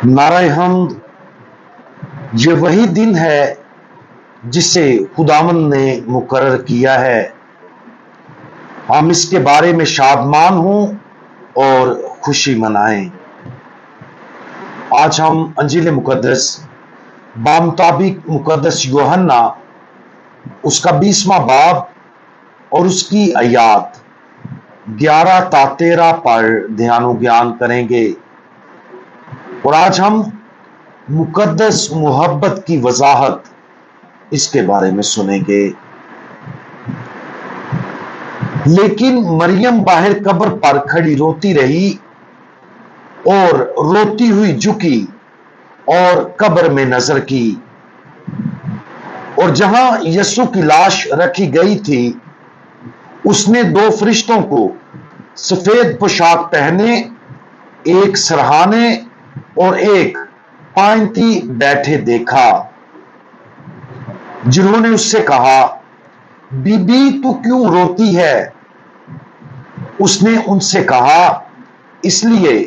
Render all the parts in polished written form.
नाराए हमद। ये वही दिन है जिसे खुदावंद ने मुकर्रर किया है। हम इसके बारे में शादमान हों और खुशी मनाएं। आज हम अंजील मुकद्दस बामुताबिक मुकद्दस यूहन्ना उसका 20वां बाब और उसकी आयत 11 ता 13 पर ध्यान ज्ञान करेंगे। और आज हम मुकद्दस मोहब्बत की वजाहत इसके बारे में सुनेंगे। लेकिन मरियम बाहर कब्र पर खड़ी रोती रही और रोती हुई झुकी और कब्र में नजर की, और जहां यीशु की लाश रखी गई थी उसने 2 फरिश्तों को सफेद पोशाक पहने, एक सरहाने और एक पांति बैठे देखा, जिन्होंने उससे कहा, बीबी तू क्यों रोती है? उसने उनसे कहा, इसलिए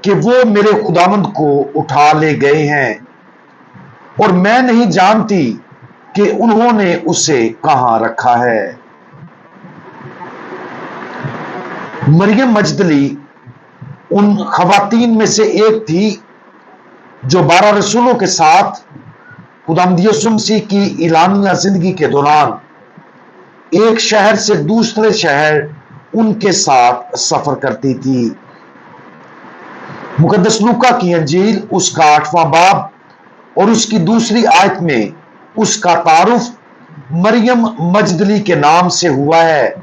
कि वो मेरे खुदावंद को उठा ले गए हैं और मैं नहीं जानती कि उन्होंने उसे कहां रखा है। मरियम मजदली उन खवातीन में से एक थी जो 12 रसूलों के साथ खुदावंद यीशु मसीह की इलानिया जिंदगी के दौरान एक शहर से दूसरे शहर उनके साथ सफर करती थी। मुकद्दस लूका की अंजील उसका 8वां बाब और उसकी दूसरी आयत में उसका तारुफ मरियम मजदली के नाम से हुआ है,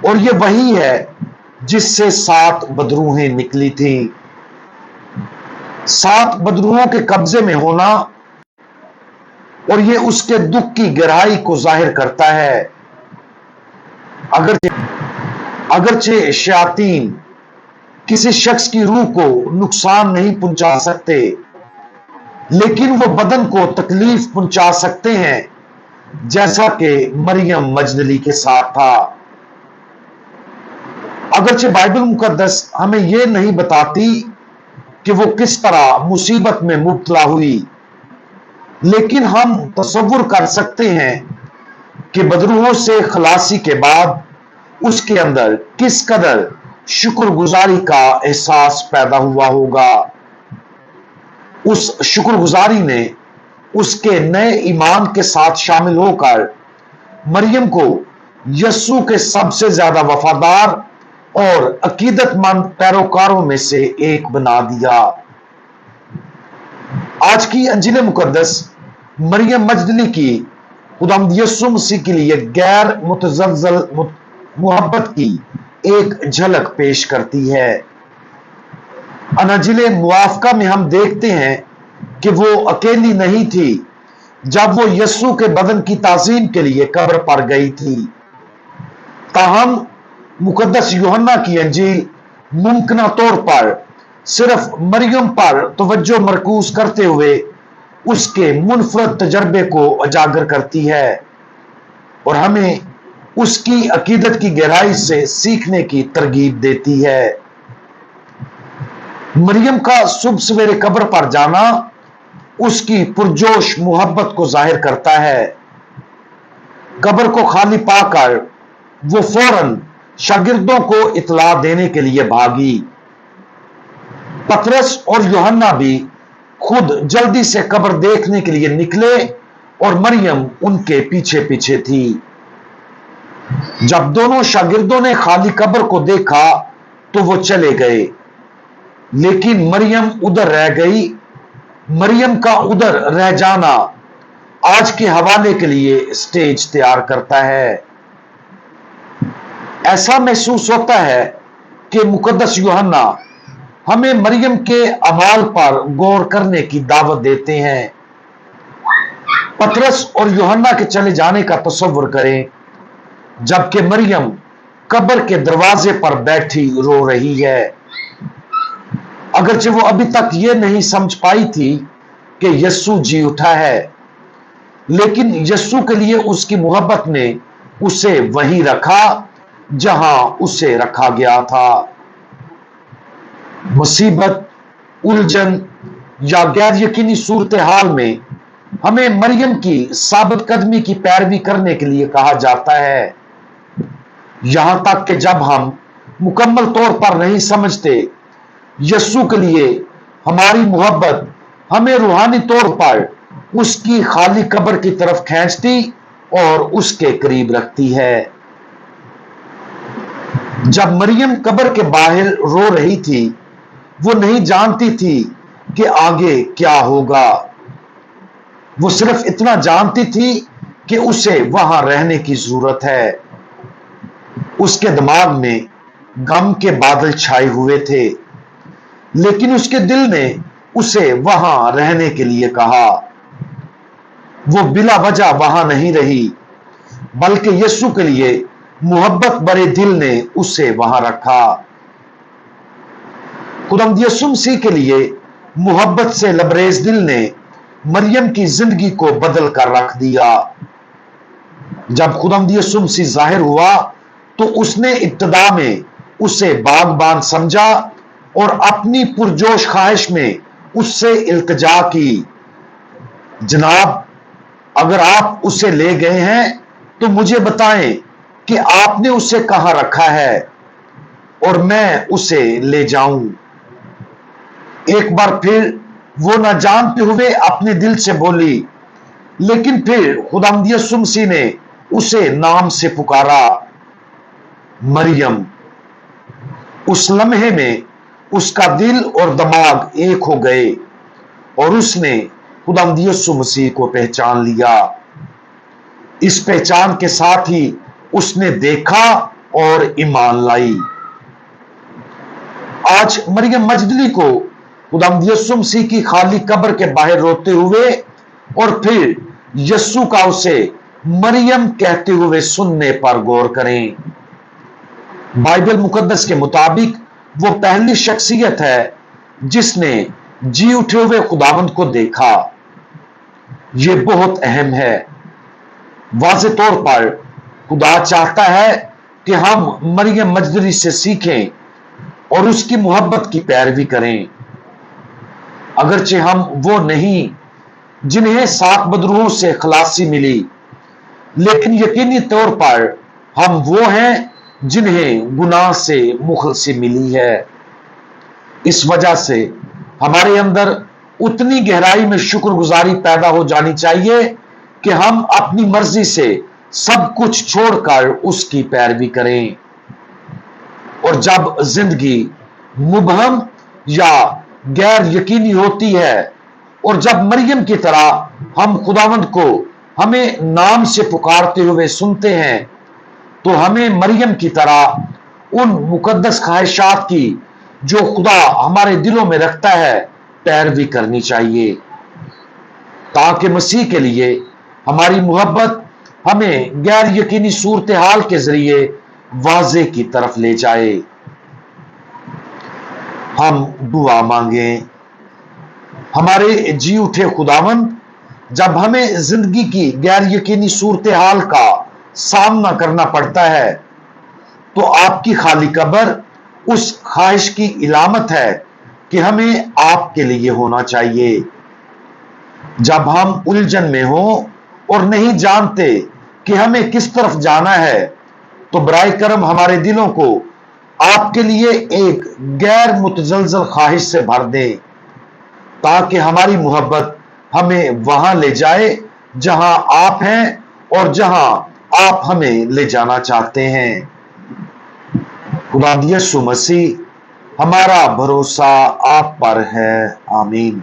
और यह वही है जिससे 7 बदरूहें निकली थी। 7 बदरूहों के कब्जे में होना और यह उसके दुख की गहराई को जाहिर करता है। अगरचे शयातीन किसी शख्स की रूह को नुकसान नहीं पहुंचा सकते, लेकिन वो बदन को तकलीफ पहुंचा सकते हैं, जैसा कि मरियम मजदली के साथ था। अगरचे बाइबल मुकद्दस हमें यह नहीं बताती कि वो किस तरह मुसीबत में मुब्तला हुई, लेकिन हम तसव्वुर कर सकते हैं कि बदरूहों से खलासी के बाद उसके अंदर किस कदर शुक्रगुजारी का एहसास पैदा हुआ होगा। उस शुक्रगुजारी ने उसके नए ईमान के साथ शामिल होकर मरियम को यीशु के सबसे ज्यादा वफादार और अकीदतमंद पैरोकारों में से एक बना दिया। आज की अंजील मुकद्दस मरियम मजदली की खुदावंद यीशु मसीह के लिए गैर मुतज़लज़ल मोहब्बत की एक झलक पेश करती है। अनाजिले मुआफका में हम देखते हैं कि वो अकेली नहीं थी जब वो यीशु के बदन की ताज़ीम के लिए कब्र पर गई थी। ताहम मुकद्दस यूहन्ना की अंजील मुमकिन तौर पर सिर्फ मरियम पर तवज्जो मरकूज करते हुए उसके मुनफरद तजर्बे को उजागर करती है और हमें उसकी अकीदत की गहराई से सीखने की तरगीब देती है। मरियम का सुबह सवेरे कब्र पर जाना उसकी पुरजोश मोहब्बत को जाहिर करता है। कब्र को खाली पाकर वो फौरन शागिर्दों को इतला देने के लिए भागी। पतरस और यूहन्ना भी खुद जल्दी से कब्र देखने के लिए निकले और मरियम उनके पीछे पीछे थी। जब दोनों शागिर्दों ने खाली कब्र को देखा तो वो चले गए, लेकिन मरियम उधर रह गई। मरियम का उधर रह जाना आज के हवाले के लिए स्टेज तैयार करता है। ऐसा महसूस होता है कि मुकद्दस यूहन्ना हमें मरियम के अमाल पर गौर करने की दावत देते हैं। पतरस और यूहन्ना के चले जाने का तसव्वुर करें, जबकि मरियम कब्र के दरवाजे पर बैठी रो रही है। अगरचे वो अभी तक ये नहीं समझ पाई थी कि यीशु जी उठा है, लेकिन यीशु के लिए उसकी मोहब्बत ने उसे वहीं रखा जहां उसे रखा गया था। मुसीबत उलझन या गैर यकीनी सूरत हाल में हमें मरियम की साबित कदमी की पैरवी करने के लिए कहा जाता है। यहां तक कि जब हम मुकम्मल तौर पर नहीं समझते, यस्सु के लिए हमारी मोहब्बत हमें रूहानी तौर पर उसकी खाली कब्र की तरफ खींचती और उसके करीब रखती है। जब मरियम कब्र के बाहर रो रही थी, वो नहीं जानती थी कि आगे क्या होगा। वो सिर्फ इतना जानती थी कि उसे वहां रहने की जरूरत है। उसके दिमाग में गम के बादल छाए हुए थे, लेकिन उसके दिल ने उसे वहां रहने के लिए कहा। वो बिला वजह वहां नहीं रही, बल्कि यीशु के लिए मोहब्बत भरे दिल ने उसे वहां रखा। खुदावंद यीशु मसीह के लिए मोहब्बत से लबरेज दिल ने मरियम की जिंदगी को बदल कर रख दिया। जब खुदावंद यीशु मसीह जाहिर हुआ तो उसने इब्तिदा में उसे बागबान समझा और अपनी पुरजोश ख्वाहिश में उससे इल्तिजा की, जनाब, अगर आप उसे ले गए हैं तो मुझे बताएं कि आपने उसे कहां रखा है और मैं उसे ले जाऊं। एक बार फिर वो न जानते हुए अपने दिल से बोली, लेकिन फिर खुदावंद यीशु मसीह ने उसे नाम से पुकारा, मरियम। उस लम्हे में उसका दिल और दिमाग एक हो गए और उसने खुदावंद यीशु मसीह को पहचान लिया। इस पहचान के साथ ही उसने देखा और ईमान लाई। आज मरियम मजदली को खुदावंद यीशु मसीह की खाली कब्र के बाहर रोते हुए और फिर यीशु का उसे मरियम कहते हुए सुनने पर गौर करें। बाइबल मुकद्दस के मुताबिक वो पहली शख्सियत है जिसने जी उठे हुए खुदावंद को देखा। ये बहुत अहम है। वाज़े तौर पर खुदा चाहता है कि हम मरियम मजदली से सीखें और उसकी मोहब्बत की पैरवी करें। अगरचे हम वो नहीं जिन्हें 7 बदरूहों से खलासी मिली, लेकिन यकीनी तौर पर हम वो हैं जिन्हें गुनाह से मुखलसी मिली है। इस वजह से हमारे अंदर उतनी गहराई में शुक्रगुजारी पैदा हो जानी चाहिए कि हम अपनी मर्जी से सब कुछ छोड़कर उसकी पैरवी करें। और जब जिंदगी मुबहम या गैर यकीनी होती है और जब मरियम की तरह हम खुदावंद को हमें नाम से पुकारते हुए सुनते हैं, तो हमें मरियम की तरह उन मुकद्दस ख्वाहिशात की जो खुदा हमारे दिलों में रखता है पैरवी करनी चाहिए, ताकि मसीह के लिए हमारी मोहब्बत हमें गैर यकीनी सूरत हाल के जरिए वाज़े की तरफ ले जाए। हम दुआ मांगे। हमारे जी उठे खुदावंद, जब हमें जिंदगी की गैर यकीनी सूरत हाल का सामना करना पड़ता है, तो आपकी खाली कब्र उस ख्वाहिश की इलामत है कि हमें आपके लिए होना चाहिए। जब हम उलझन में हो और नहीं जानते कि हमें किस तरफ जाना है, तो बराए करम हमारे दिलों को आपके लिए एक गैर मुतजलजल ख्वाहिश से भर दें, ताकि हमारी मोहब्बत हमें वहां ले जाए जहां आप हैं और जहां आप हमें ले जाना चाहते हैं। खुदावंद यीशु मसीह, हमारा भरोसा आप पर है। आमीन।